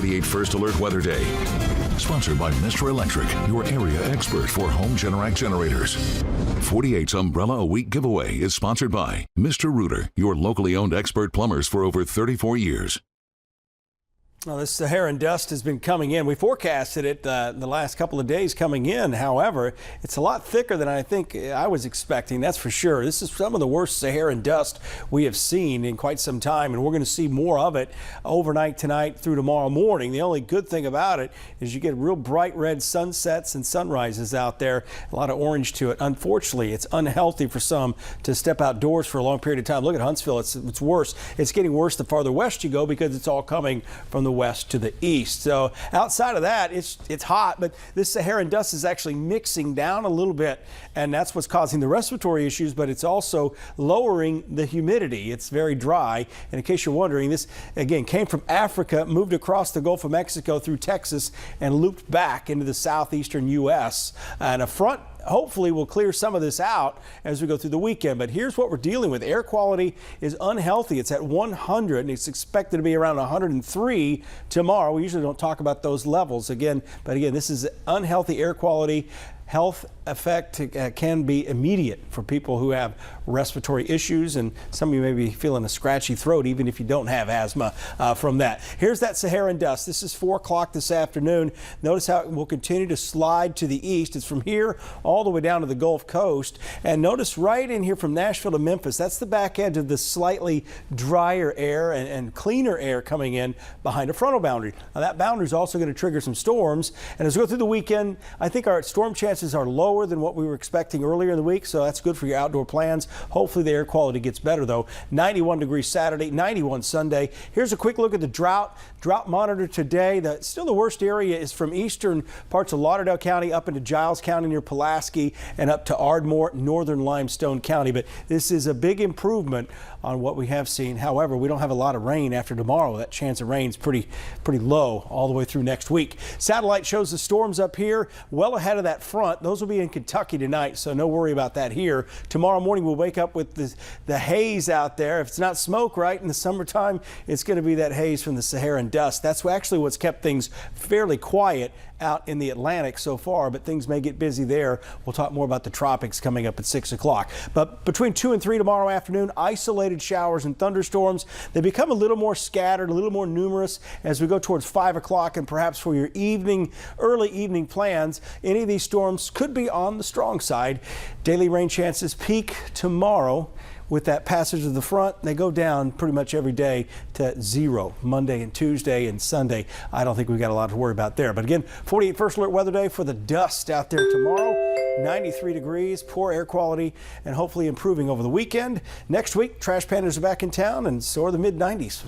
48 First Alert Weather Day. Sponsored by Mr. Electric, your area expert for home Generac generators. 48's Umbrella a Week giveaway is sponsored by Mr. Rooter, your locally owned expert plumbers for over 34 years. Well, this Saharan dust has been coming in. We forecasted it the last couple of days coming in. However, it's a lot thicker than I think I was expecting. That's for sure. This is some of the worst Saharan dust we have seen in quite some time, and we're going to see more of it overnight tonight through tomorrow morning. The only good thing about it is you get real bright red sunsets and sunrises out there. A lot of orange to it. Unfortunately, it's unhealthy for some to step outdoors for a long period of time. Look at Huntsville. It's worse. It's getting worse the farther west you go because it's all coming from the west to the east. So outside of that, it's hot, but this Saharan dust is actually mixing down a little bit, and that's what's causing the respiratory issues, but it's also lowering the humidity. It's very dry. And in case you're wondering, this again came from Africa, moved across the Gulf of Mexico through Texas, and looped back into the southeastern U.S. And a front hopefully will clear some of this out as we go through the weekend. But here's what we're dealing with. Air quality is unhealthy. It's at 100 and it's expected to be around 103 tomorrow. We usually don't talk about those levels again, but again, this is unhealthy air quality. Health effect can be immediate for people who have respiratory issues, and some of you may be feeling a scratchy throat even if you don't have asthma from that. Here's that Saharan dust. This is 4 o'clock this afternoon. Notice how it will continue to slide to the east. It's from here all the way down to the Gulf Coast, and notice right in here from Nashville to Memphis, that's the back edge of the slightly drier air and cleaner air coming in behind a frontal boundary. Now that boundary is also going to trigger some storms, and as we go through the weekend, I think our storm chances are lower than what we were expecting earlier in the week, so that's good for your outdoor plans. Hopefully the air quality gets better though. 91 degrees Saturday, 91 Sunday. Here's a quick look at the drought monitor today. Still the worst area is from eastern parts of Lauderdale County up into Giles County near Pulaski and up to Ardmore, northern Limestone County. But this is a big improvement on what we have seen. However, we don't have a lot of rain after tomorrow. That chance of rain is pretty low all the way through next week. Satellite shows the storms up here well ahead of that front. Those will be in Kentucky tonight, so no worry about that here. Tomorrow morning we'll wake up with the haze out there. If it's not smoke right in the summertime, it's going to be that haze from the Saharan dust. That's actually what's kept things fairly quiet out in the Atlantic so far, but things may get busy there. We'll talk more about the tropics coming up at 6 o'clock. But between 2 and 3 tomorrow afternoon, isolated showers and thunderstorms. They become a little more scattered, a little more numerous as we go towards 5 o'clock, and perhaps for your early evening plans, any of these storms could be on the strong side. Daily rain chances peak tomorrow. With that passage of the front, they go down pretty much every day to 0 Monday and Tuesday and Sunday. I don't think we've got a lot to worry about there. But again, 48 First Alert Weather Day for the dust out there tomorrow. 93 degrees, poor air quality, and hopefully improving over the weekend. Next week, trash pandas are back in town, and so are the mid-90s.